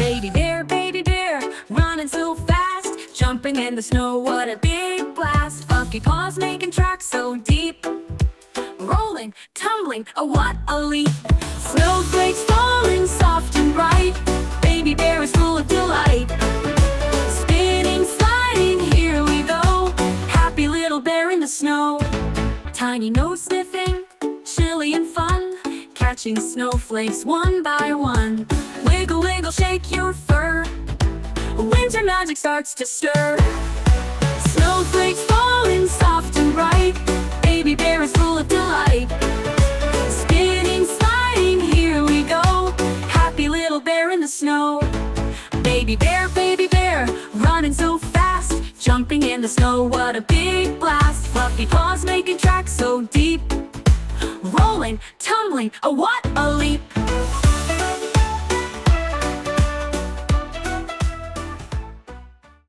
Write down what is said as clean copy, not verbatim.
baby bear, running so fast, jumping in the snow, what a big blast. Funky paws making tracks so deep, rolling, tumbling, oh what a leap. Snowflakes falling soft and bright, baby bear is full of delight. Spinning, sliding, here we go, happy little bear in the snow. Tiny nose sniffing, chilly and fun, catching snowflakes one by one. Wiggle, wiggle, shake your fur, winter magic starts to stir. Snowflakes falling soft and bright, baby bear is full of delight. Spinning, sliding, here we go, happy little bear in the snow. Baby bear, running so fast, jumping in the snow, what a big blast. Fluffy paws making tracks so deep, rolling, tumbling, oh what a leap.